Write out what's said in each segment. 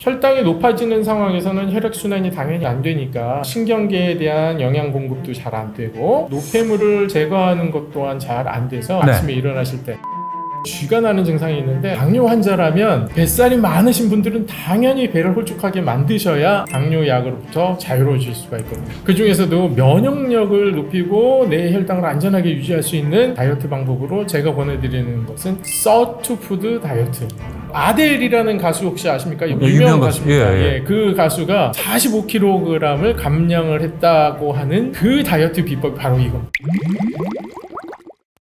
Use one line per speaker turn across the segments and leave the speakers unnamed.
혈당이 높아지는 상황에서는 혈액순환이 당연히 안 되니까 신경계에 대한 영양 공급도 잘 안 되고 노폐물을 제거하는 것 또한 잘 안 돼서
네.
아침에 일어나실 때 쥐가 나는 증상이 있는데 당뇨 환자라면 뱃살이 많으신 분들은 당연히 배를 홀쭉하게 만드셔야 당뇨 약으로부터 자유로워질 수가 있거든요. 그 중에서도 면역력을 높이고 내 혈당을 안전하게 유지할 수 있는 다이어트 방법으로 제가 보내드리는 것은 서투푸드 다이어트입니다. 아델이라는 가수 혹시 아십니까? 유명한 가수입니다.
예.
그 가수가 45kg을 감량을 했다고 하는 그 다이어트 비법이 바로 이겁니다.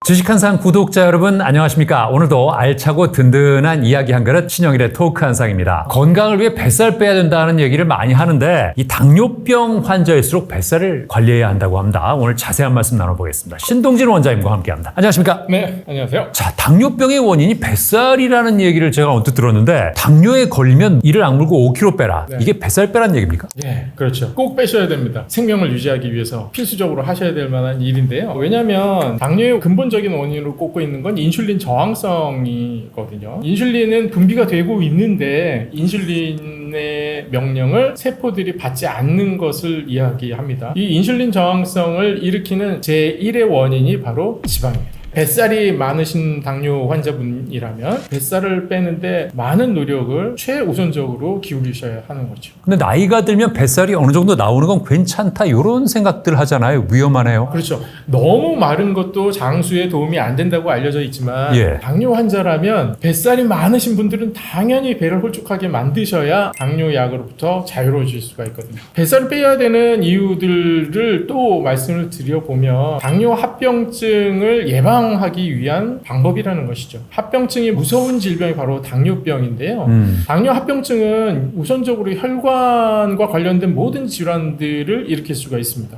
주식한상 구독자 여러분 안녕하십니까? 오늘도 알차고 든든한 이야기 한 그릇 신영일의 토크 한상입니다. 건강을 위해 뱃살 빼야 된다는 얘기를 많이 하는데 이 당뇨병 환자일수록 뱃살을 관리해야 한다고 합니다. 오늘 자세한 말씀 나눠보겠습니다. 신동진 원장님과 함께합니다. 안녕하십니까?
네, 안녕하세요.
자, 당뇨병의 원인이 뱃살이라는 얘기를 제가 언뜻 들었는데 당뇨에 걸리면 이를 악물고 5kg 빼라.
네.
이게 뱃살 빼라는 얘기입니까?
네, 그렇죠. 꼭 빼셔야 됩니다. 생명을 유지하기 위해서 필수적으로 하셔야 될 만한 일인데요. 왜냐하면 당뇨의 근본적인 원인으로 꼽고 있는 건 인슐린 저항성이거든요. 인슐린은 분비가 되고 있는데 인슐린의 명령을 세포들이 받지 않는 것을 이야기합니다. 이 인슐린 저항성을 일으키는 제1의 원인이 바로 지방입니다. 뱃살이 많으신 당뇨 환자분이라면 뱃살을 빼는데 많은 노력을 최우선적으로 기울이셔야 하는 거죠.
근데 나이가 들면 뱃살이 어느 정도 나오는 건 괜찮다 이런 생각들 하잖아요. 위험하네요.
그렇죠. 너무 마른 것도 장수에 도움이 안 된다고 알려져 있지만
예.
당뇨 환자라면 뱃살이 많으신 분들은 당연히 배를 홀쭉하게 만드셔야 당뇨 약으로부터 자유로워질 수가 있거든요. 뱃살을 빼야 되는 이유들을 또 말씀을 드려보면 당뇨 합병증을 예방하기 위한 방법이라는 것이죠. 합병증이 무서운 질병이 바로 당뇨병인데요. 당뇨 합병증은 우선적으로 혈관과 관련된 모든 질환들을 일으킬 수가 있습니다.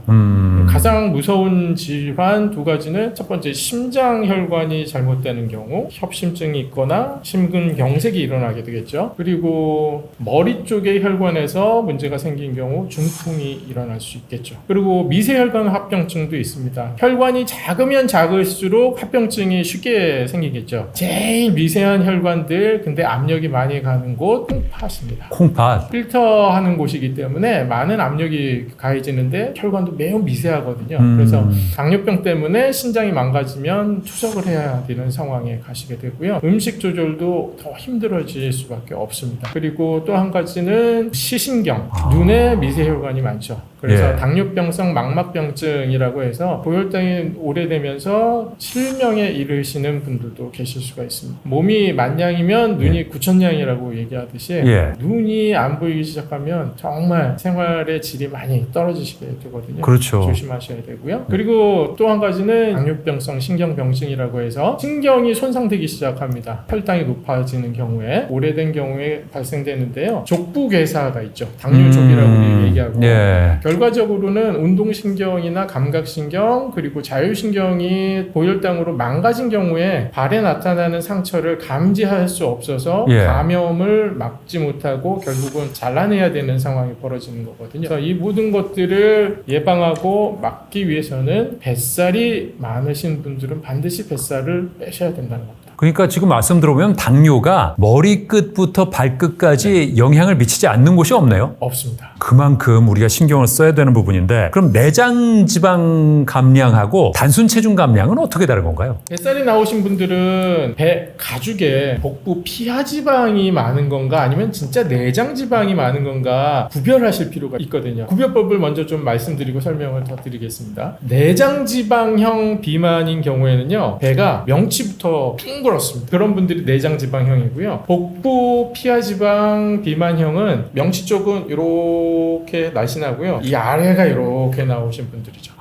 가장 무서운 질환 두 가지는 첫 번째 심장혈관이 잘못되는 경우 협심증이 있거나 심근경색이 일어나게 되겠죠. 그리고 머리 쪽의 혈관에서 문제가 생긴 경우 중풍이 일어날 수 있겠죠. 그리고 미세혈관 합병증도 있습니다. 혈관이 작으면 작을수록 합병증이 쉽게 생기겠죠. 제일 미세한 혈관들 근데 압력이 많이 가는 곳 콩팥입니다.
콩팥.
필터하는 곳이기 때문에 많은 압력이 가해지는데 혈관도 매우 미세하거든요. 그래서 당뇨병 때문에 신장이 망가지면 투석을 해야 되는 상황에 가시게 되고요. 음식 조절도 더 힘들어질 수밖에 없습니다. 그리고 또 한 가지는 시신경, 눈에 미세혈관이 많죠. 그래서
예.
당뇨병성 망막병증이라고 해서 고혈당이 오래되면서 실명에 이르시는 분들도 계실 수가 있습니다. 몸이 만냥이면 눈이 구천냥이라고 얘기하듯이
예.
눈이 안 보이기 시작하면 정말 생활의 질이 많이 떨어지시게 되거든요.
그렇죠.
조심하셔야 되고요. 그리고 또 한 가지는 당뇨병성 신경병증이라고 해서 신경이 손상되기 시작합니다. 혈당이 높아지는 경우에 오래된 경우에 발생되는데요. 족부괴사가 있죠. 당뇨족이라고 얘기하고
예.
결과적으로는 운동신경이나 감각신경 그리고 자율신경이 고혈당으로 망가진 경우에 발에 나타나는 상처를 감지할 수 없어서
예.
감염을 막지 못하고 결국은 잘라내야 되는 상황이 벌어지는 거거든요. 그래서 이 모든 것들을 예방하고 막기 위해서는 뱃살이 많으신 분들은 반드시 뱃살을 빼셔야 된다는 겁니다.
그러니까 지금 말씀 들어보면 당뇨가 머리끝부터 발끝까지 영향을 미치지 않는 곳이 없네요.
없습니다.
그만큼 우리가 신경을 써야 되는 부분인데 그럼 내장 지방 감량하고 단순 체중 감량은 어떻게 다른 건가요?
뱃살이 나오신 분들은 배 가죽에 복부 피하 지방이 많은 건가 아니면 진짜 내장 지방이 많은 건가 구별하실 필요가 있거든요. 구별법을 먼저 좀 말씀드리고 설명을 더 드리겠습니다. 내장 지방형 비만인 경우에는요. 배가 명치부터 둥그렇습니다. 그런 분들이 내장 지방형이고요. 복부 피하 지방 비만형은 명치 쪽은 이렇게 날씬하고요. 이 아래가 이렇게 나오신 분들이죠.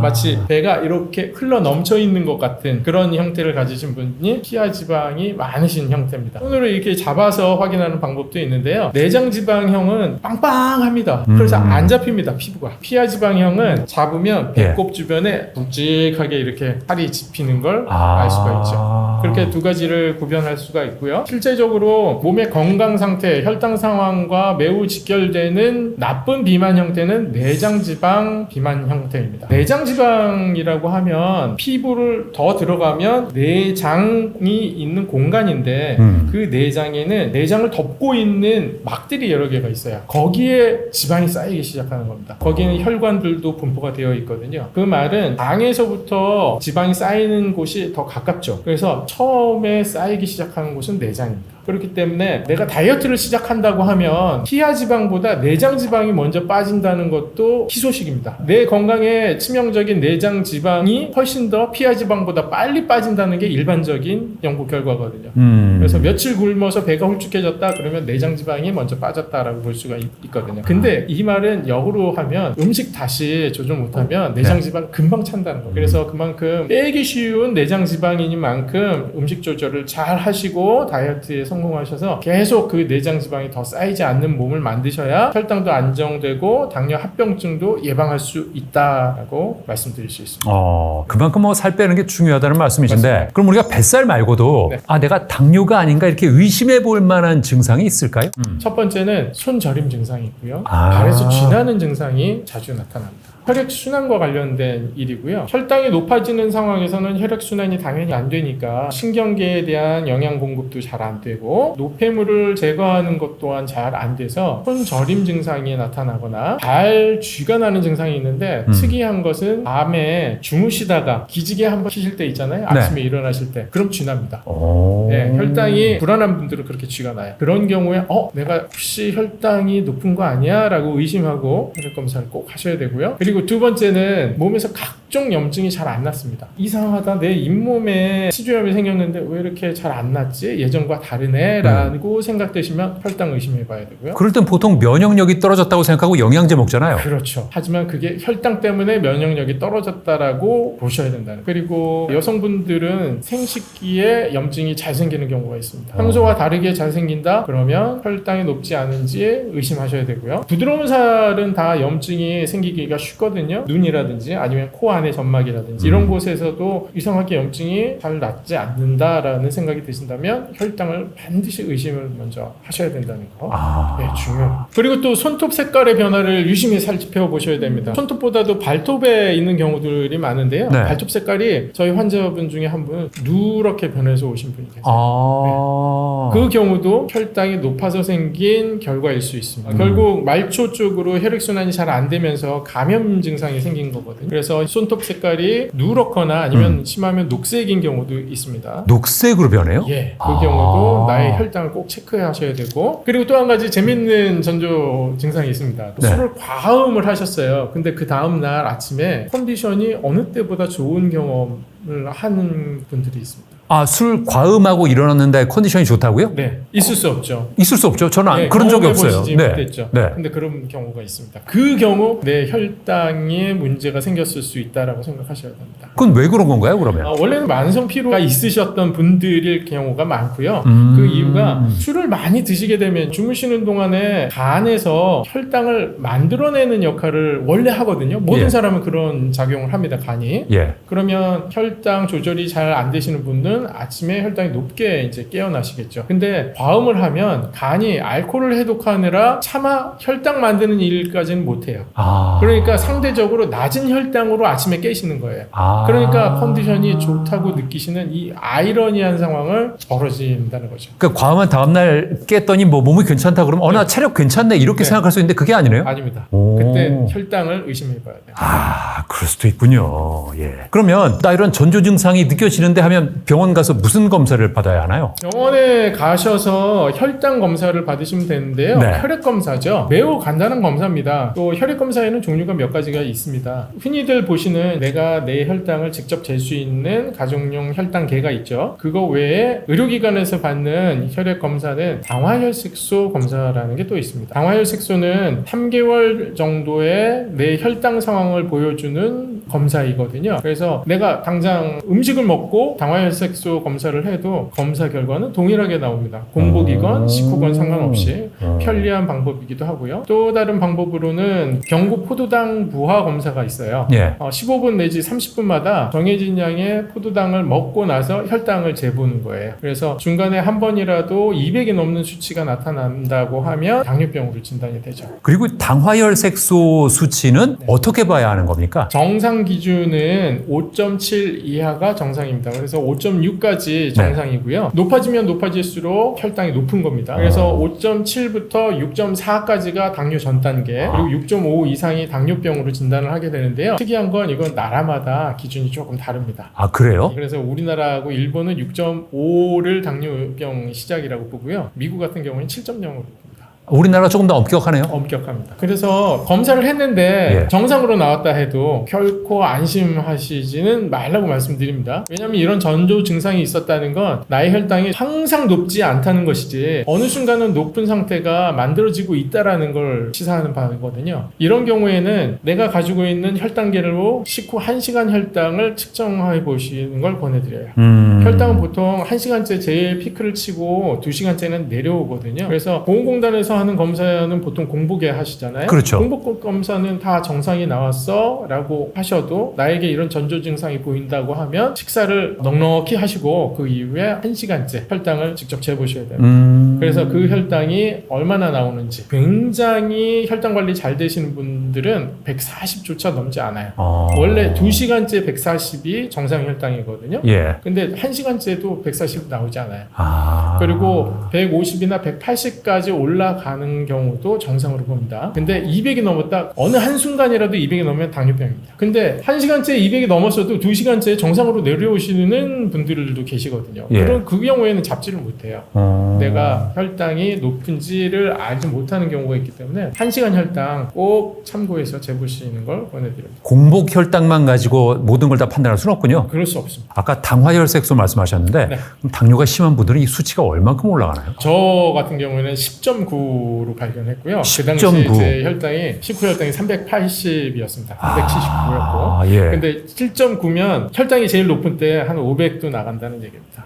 마치 배가 이렇게 흘러 넘쳐 있는 것 같은 그런 형태를 가지신 분이 피하 지방이 많으신 형태입니다. 손으로 이렇게 잡아서 확인하는 방법도 있는데요. 내장 지방형은 빵빵합니다. 그래서 안 잡힙니다. 피부가. 피하 지방형은 잡으면 배꼽 주변에 묵직하게 이렇게 살이 집히는 걸 알 수가 있죠. 그렇게 두 가지를 구별할 수가 있고요. 실제적으로 몸의 건강 상태, 혈당 상황과 매우 직결되는 나쁜 비만 형태는 내장지방 비만 형태입니다. 내장지방이라고 하면 피부를 더 들어가면 내장이 있는 공간인데 그 내장에는 내장을 덮고 있는 막들이 여러 개가 있어요. 거기에 지방이 쌓이기 시작하는 겁니다. 거기는 혈관들도 분포가 되어 있거든요. 그 말은 장에서부터 지방이 쌓이는 곳이 더 가깝죠. 그래서 처음에 쌓이기 시작하는 곳은 내장입니다. 그렇기 때문에 내가 다이어트를 시작한다고 하면 피하지방보다 내장지방이 먼저 빠진다는 것도 희소식입니다. 내 건강에 치명적인 내장지방이 훨씬 더 피하지방보다 빨리 빠진다는 게 일반적인 연구 결과거든요. 그래서 며칠 굶어서 배가 홀쭉해졌다 그러면 내장지방이 먼저 빠졌다라고 볼 수가 있거든요. 근데 이 말은 역으로 하면 음식 다시 조절 못하면 내장지방 금방 찬다는 거예요. 그래서 그만큼 빼기 쉬운 내장지방이니만큼 음식 조절을 잘 하시고 다이어트에 성공하셔서 계속 그 내장지방이 더 쌓이지 않는 몸을 만드셔야 혈당도 안정되고 당뇨 합병증도 예방할 수 있다라고 말씀드릴 수 있습니다.
그만큼 뭐 살 빼는 게 중요하다는 말씀이신데
맞습니다.
그럼 우리가 뱃살 말고도
네.
내가 당뇨가 아닌가 이렇게 의심해 볼 만한 증상이 있을까요?
첫 번째는 손저림 증상이 있고요. 발에서 쥐나는 증상이 자주 나타납니다. 혈액순환과 관련된 일이고요. 혈당이 높아지는 상황에서는 혈액순환이 당연히 안 되니까 신경계에 대한 영양 공급도 잘 안 되고 노폐물을 제거하는 것 또한 잘 안 돼서 손저림 증상이 나타나거나 발 쥐가 나는 증상이 있는데 특이한 것은 밤에 주무시다가 기지개 한번 키실 때 있잖아요. 아침에 일어나실 때 그럼 쥐납니다. 네, 혈당이 불안한 분들은 그렇게 쥐가 나요. 그런 경우에 내가 혹시 혈당이 높은 거 아니야? 라고 의심하고 혈액검사를 꼭 하셔야 되고요. 그리고 두 번째는 몸에서 각종 염증이 잘 안 났습니다. 이상하다. 내 잇몸에 치주염이 생겼는데 왜 이렇게 잘 안 났지? 예전과 다르네? 라고 생각되시면 혈당 의심해 봐야 되고요.
그럴 땐 보통 면역력이 떨어졌다고 생각하고 영양제 먹잖아요.
그렇죠. 하지만 그게 혈당 때문에 면역력이 떨어졌다라고 보셔야 된다는. 그리고 여성분들은 생식기에 염증이 잘 생기는 경우가 있습니다. 평소와 다르게 잘 생긴다? 그러면 혈당이 높지 않은지 의심하셔야 되고요. 부드러운 살은 다 염증이 생기기가 쉽거든요. 눈이라든지 아니면 코 안의 점막이라든지 이런 곳에서도 이상하게 염증이 잘 낫지 않는다라는 생각이 드신다면 혈당을 반드시 의심을 먼저 하셔야 된다는 거. 네, 중요해요. 그리고 또 손톱 색깔의 변화를 유심히 살펴보셔야 됩니다. 손톱보다도 발톱에 있는 경우들이 많은데요.
네.
발톱 색깔이 저희 환자분 중에 한 분은 누렇게 변해서 오신 분이 계세요. 그 경우도 혈당이 높아서 생긴 결과일 수 있습니다. 결국 말초 쪽으로 혈액순환이 잘 안 되면서 감염 증상이 생긴 거거든요. 그래서 손톱 색깔이 누렇거나 아니면 심하면 녹색인 경우도 있습니다.
녹색으로 변해요?
예, 그 경우도 나의 혈당을 꼭 체크하셔야 되고 그리고 또 한 가지 재밌는 전조 증상이 있습니다.
네.
술을 과음을 하셨어요. 근데 그 다음날 아침에 컨디션이 어느 때보다 좋은 경험을 하는 분들이 있습니다.
술 과음하고 일어났는데 컨디션이 좋다고요?
네, 있을 수 없죠.
있을 수 없죠. 저는
네,
그런 적이 없어요.
경험해보시지 못했죠.
네.
근데 그런 경우가 있습니다. 그 경우 내 혈당에 문제가 생겼을 수 있다라고 생각하셔야 됩니다.
그건 왜 그런 건가요, 그러면?
원래는 만성 피로가 있으셨던 분들일 경우가 많고요. 그 이유가 술을 많이 드시게 되면 주무시는 동안에 간에서 혈당을 만들어내는 역할을 원래 하거든요. 모든 사람은 그런 작용을 합니다. 간이. 그러면 혈당 조절이 잘 안 되시는 분은 아침에 혈당이 높게 이제 깨어나시겠죠. 근데 과음을 하면 간이 알코올을 해독하느라 차마 혈당 만드는 일까지는 못해요. 그러니까 상대적으로 낮은 혈당으로 아침에 깨시는 거예요. 그러니까 컨디션이 좋다고 느끼시는 이 아이러니한 상황을 벌어진다는 거죠.
그러니까 과음한 다음날 깼더니 뭐 몸이 괜찮다 그러면 나 체력 괜찮네 이렇게 생각할 수 있는데 그게 아니네요?
아닙니다. 그때 혈당을 의심해 봐야 돼요.
그럴 수도 있군요. 그러면 나 이런 전조 증상이 느껴지는데 하면 병원 가서 무슨 검사를 받아야 하나요?
병원에 가셔서 혈당 검사를 받으시면 되는데요. 혈액 검사죠. 매우 간단한 검사입니다. 또 혈액 검사에는 종류가 몇 가지가 있습니다. 흔히들 보시는 내가 내 혈당을 직접 잴 수 있는 가정용 혈당계가 있죠. 그거 외에 의료기관에서 받는 혈액 검사는 당화혈색소 검사라는 게 또 있습니다. 당화혈색소는 3개월 정도의 내 혈당 상황을 보여주는 검사이거든요. 그래서 내가 당장 음식을 먹고 당화혈색소 검사를 해도 검사 결과는 동일하게 나옵니다. 공복이건 식후건 상관없이 편리한 방법이기도 하고요. 또 다른 방법으로는 경구 포도당 부하 검사가 있어요.
예.
15분 내지 30분마다 정해진 양의 포도당을 먹고 나서 혈당을 재보는 거예요. 그래서 중간에 한 번이라도 200이 넘는 수치가 나타난다고 하면 당뇨병으로 진단이 되죠.
그리고 당화혈색소 수치는 어떻게 봐야 하는 겁니까?
정상 기준은 5.7 이하가 정상입니다. 그래서 5.6까지 정상이고요. 높아지면 높아질수록 혈당이 높은 겁니다. 그래서 5.7부터 6.4까지가 당뇨 전 단계, 그리고 6.5 이상이 당뇨병으로 진단을 하게 되는데요. 특이한 건 이건 나라마다 기준이 조금 다릅니다.
아, 그래요?
그래서 우리나라하고 일본은 6.5를 당뇨병 시작이라고 보고요. 미국 같은 경우는 7.0으로 봅니다.
우리나라가 조금 더 엄격하네요.
엄격합니다. 그래서 검사를 했는데
예.
정상으로 나왔다 해도 결코 안심하시지는 말라고 말씀드립니다. 왜냐하면 이런 전조 증상이 있었다는 건 나의 혈당이 항상 높지 않다는 것이지 어느 순간은 높은 상태가 만들어지고 있다는 걸 시사하는 바거든요. 이런 경우에는 내가 가지고 있는 혈당계로 식후 1시간 혈당을 측정해 보시는 걸 권해드려요. 혈당은 보통 1시간째 제일 피크를 치고 2시간째는 내려오거든요. 그래서 보건공단에서 하는 검사는 보통 공복에 하시잖아요.
그렇죠.
공복 검사는 다 정상이 나왔어 라고 하셔도 나에게 이런 전조 증상이 보인다고 하면 식사를 넉넉히 하시고 그 이후에 1시간째 혈당을 직접 재보셔야 됩니다. 그래서 그 혈당이 얼마나 나오는지, 굉장히 혈당 관리 잘 되시는 분들은 140조차 넘지 않아요. 원래 2시간째 140이 정상 혈당이거든요.
예.
근데 1시간째도 140 나오지 않아요.
아.
그리고 150이나 180까지 올라가는 경우도 정상으로 봅니다. 근데 200이 넘었다, 어느 한순간이라도 200이 넘으면 당뇨병입니다. 근데 1시간째 200이 넘었어도 2시간째 정상으로 내려오시는 분들도 계시거든요.
예.
그럼 그 경우에는 잡지를 못해요. 내가 혈당이 높은지를 알지 못하는 경우가 있기 때문에 1시간 혈당 꼭 참고해서 재보시는 걸 권해드립니다.
공복 혈당만 가지고 모든 걸 다 판단할 수는 없군요.
그럴 수 없습니다.
아까 당화혈색소 말씀하셨는데
네.
그럼 당뇨가 심한 분들은 이 수치가 얼만큼 올라가나요?
저 같은 경우에는 10.9로 발견했고요. 그 당시
10.9.
제 혈당이 식후 혈당이 380이었습니다. 379였고.
아, 예.
근데 7.9면 혈당이 제일 높은 때 한 500도 나간다는 얘기입니다.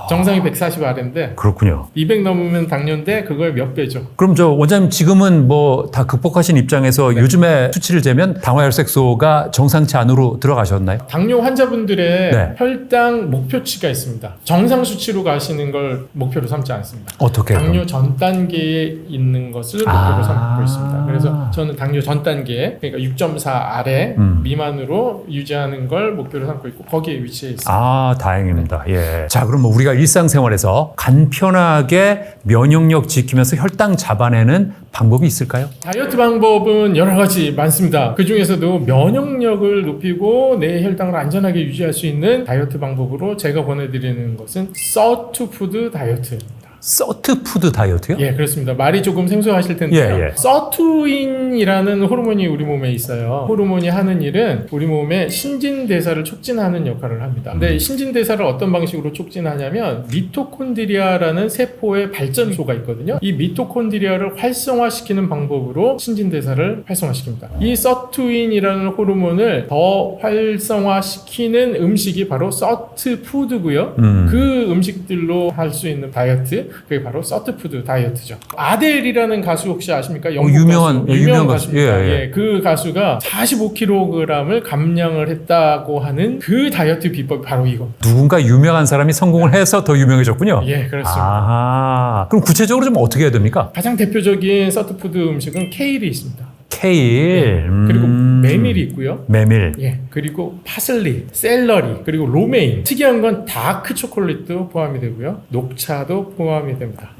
정상이 140 아래인데
그렇군요.
200 넘으면 당뇨인데 그걸 몇 배죠.
그럼 저 원장님 지금은 뭐 다 극복하신 입장에서 요즘에 수치를 재면 당화혈색소가 정상치 안으로 들어가셨나요?
당뇨 환자분들의
네.
혈당 목표치가 있습니다. 정상 수치로 가시는 걸 목표로 삼지 않습니다.
어떻게?
당뇨 전 단계에 있는 것을 목표로 삼고 있습니다. 그래서 저는 당뇨 전 단계, 그러니까 6.4 아래 미만으로 유지하는 걸 목표로 삼고 있고 거기에 위치해 있습니다.
아, 다행입니다. 예. 자, 그럼 뭐 우리가 일상생활에서 간편하게 면역력 지키면서 혈당 잡아내는 방법이 있을까요?
다이어트 방법은 여러 가지 많습니다. 그 중에서도 면역력을 높이고 내 혈당을 안전하게 유지할 수 있는 다이어트 방법으로 제가 권해드리는 것은 서투푸드 다이어트입니다.
서트푸드 다이어트요?
예, 그렇습니다. 말이 조금 생소하실 텐데요.
예.
서투인이라는 호르몬이 우리 몸에 있어요. 호르몬이 하는 일은 우리 몸의 신진대사를 촉진하는 역할을 합니다. 근데 신진대사를 어떤 방식으로 촉진하냐면 미토콘드리아라는 세포의 발전소가 있거든요. 이 미토콘드리아를 활성화시키는 방법으로 신진대사를 활성화시킵니다. 이 서투인이라는 호르몬을 더 활성화시키는 음식이 바로 서트푸드고요. 그 음식들로 할 수 있는 다이어트, 그게 바로 서트푸드 다이어트죠. 아델이라는 가수 혹시 아십니까? 영국
유명한
유명한
가수.
가수입니다.
예.
예, 그 가수가 45kg을 감량을 했다고 하는 그 다이어트 비법이 바로 이거.
누군가 유명한 사람이 성공을 해서 더 유명해졌군요.
예, 그렇습니다.
아, 그럼 구체적으로 좀 어떻게 해야 됩니까?
가장 대표적인 서트푸드 음식은 케일이 있습니다.
케일,
그리고 메밀이 있고요.
메밀.
예, 그리고 파슬리, 샐러리, 그리고 로메인. 특이한 건 다크 초콜릿도 포함이 되고요. 녹차도 포함이 됩니다.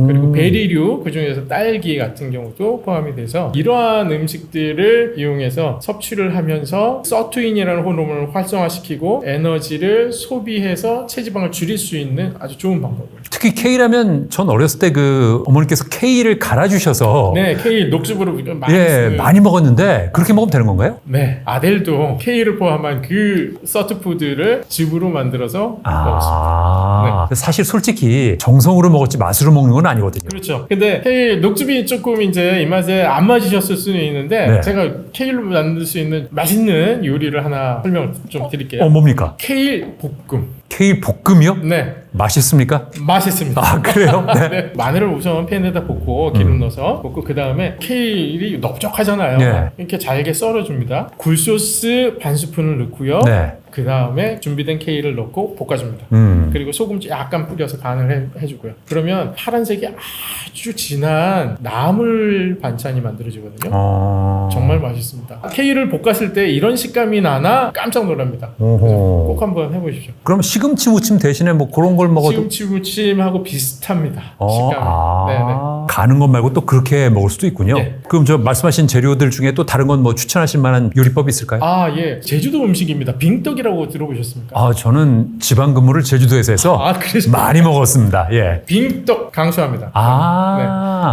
그리고 베리류, 그 중에서 딸기 같은 경우도 포함이 돼서 이러한 음식들을 이용해서 섭취를 하면서 서투인이라는 호르몬을 활성화시키고 에너지를 소비해서 체지방을 줄일 수 있는 아주 좋은 방법을.
특히 케일하면 전 어렸을 때 그 어머니께서 케일을 갈아주셔서
네, 케일 녹즙으로 많이 쓰는.
많이 먹었는데 그렇게 먹으면 되는 건가요?
네, 아델도 케일을 포함한 그 서트푸드를 즙으로 만들어서 먹었습니다.
사실 솔직히 정성으로 먹었지 맛으로 먹는 건 아니거든요.
그렇죠. 근데 케일 녹즙이 조금 이제 입맛에 안 맞으셨을 수는 있는데
네.
제가 케일로 만들 수 있는 맛있는 요리를 하나 설명을 좀 드릴게요.
뭡니까?
케일 볶음.
케일 볶음이요?
네.
맛있습니까?
맛있습니다.
아, 그래요? 네.
네, 마늘을 우선 팬에다 볶고 기름 넣어서 볶고 그 다음에 케일이 넓적하잖아요.
네.
이렇게 잘게 썰어줍니다. 굴소스 반 스푼을 넣고요.
네.
그 다음에 준비된 케일을 넣고 볶아줍니다. 그리고 소금 약간 뿌려서 간을 해주고요. 그러면 파란색이 아주 진한 나물 반찬이 만들어지거든요. 정말 맛있습니다. 케일을 볶았을 때 이런 식감이 나나 깜짝 놀랍니다. 그래서 꼭 한번 해보십시오.
그럼 시금치 무침 대신에 뭐 그런 걸 먹어도
시금치 무침하고 비슷합니다. 식감이. 네네.
가는 것 말고 또 그렇게 먹을 수도 있군요.
네.
그럼 저 말씀하신 재료들 중에 또 다른 건 뭐 추천하실 만한 요리법이 있을까요?
예. 제주도 음식입니다. 빙떡이라고 들어보셨습니까?
저는 지방 근무를 제주도에서 해서
그러시구나.
많이 먹었습니다. 예.
빙떡 강추합니다.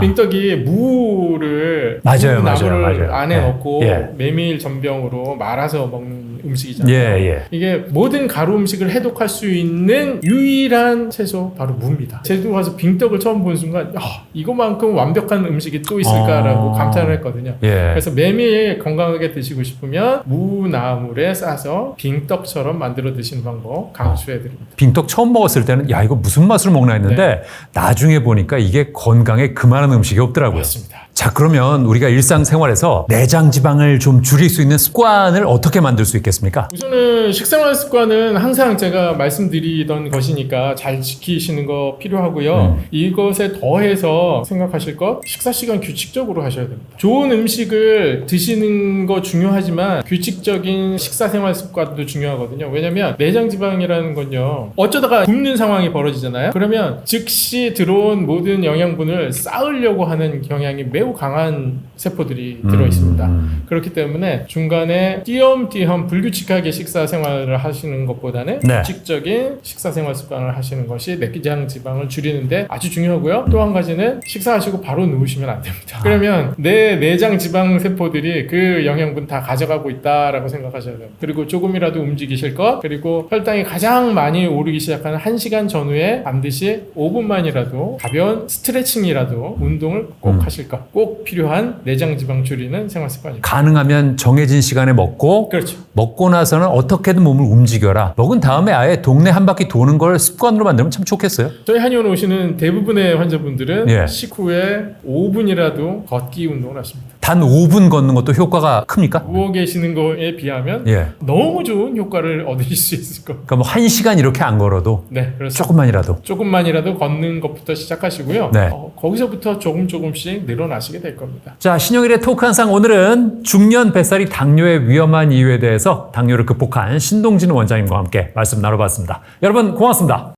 네. 빙떡이 무를
맞아요,
나물을
맞아요.
안에
예.
넣고
예.
메밀 전병으로 말아서 먹는 음식이잖아요.
예.
이게 모든 가루 음식을 해독할 수 있는 유일한 채소 바로 무입니다. 제주도 가서 빙떡을 처음 본 순간 이거만큼 완벽한 음식이 또 있을까라고 감탄을 했거든요.
예.
그래서 매일 건강하게 드시고 싶으면 무나물에 싸서 빙떡처럼 만들어 드시는 방법 강추해 드립니다.
빙떡 처음 먹었을 때는 야 이거 무슨 맛으로 먹나 했는데 나중에 보니까 이게 건강에 그만한 음식이 없더라고요.
맞습니다.
자, 그러면 우리가 일상생활에서 내장 지방을 좀 줄일 수 있는 습관을 어떻게 만들 수 있겠습니까?
우선은 식생활 습관은 항상 제가 말씀드리던 것이니까 잘 지키시는 거 필요하고요. 이것에 더해서 생각하실 것, 식사 시간 규칙적으로 하셔야 됩니다. 좋은 음식을 드시는 거 중요하지만 규칙적인 식사 생활 습관도 중요하거든요. 왜냐면 내장 지방이라는 건요, 어쩌다가 굶는 상황이 벌어지잖아요. 그러면 즉시 들어온 모든 영양분을 쌓으려고 하는 경향이 매우 강한 세포들이 들어 있습니다. 그렇기 때문에 중간에 띄엄띄엄 불규칙하게 식사 생활을 하시는 것보다는
네.
규칙적인 식사 생활 습관을 하시는 것이 내장 지방을 줄이는데 아주 중요하고요. 또 한 가지는 식사하시고 바로 누우시면 안 됩니다. 그러면 내 내장 지방 세포들이 그 영양분 다 가져가고 있다라고 생각하셔야 돼요. 그리고 조금이라도 움직이실 것, 그리고 혈당이 가장 많이 오르기 시작하는 1시간 전후에 반드시 5분만이라도 가벼운 스트레칭이라도 운동을 꼭 하실 것. 꼭 필요한 내장 지방 줄이는 생활 습관입니다.
가능하면 정해진 시간에 먹고
그렇죠.
먹고 나서는 어떻게든 몸을 움직여라. 먹은 다음에 아예 동네 한 바퀴 도는 걸 습관으로 만들면 참 좋겠어요.
저희 한의원 오시는 대부분의 환자분들은
예.
식후에 5분이라도 걷기 운동을 하십니다.
단 5분 걷는 것도 효과가 큽니까?
누워 계시는 거에 비하면
예.
너무 좋은 효과를 얻으실 수 있을 겁니다.
그러니까 뭐 1시간 이렇게 안 걸어도
네, 그렇습니다.
조금만이라도.
조금만이라도 걷는 것부터 시작하시고요.
네.
거기서부터 조금씩 늘어나시게 될 겁니다.
자, 신영일의 토크 한상 오늘은 중년 뱃살이 당뇨의 위험한 이유에 대해서 당뇨를 극복한 신동진 원장님과 함께 말씀 나눠봤습니다. 여러분 고맙습니다.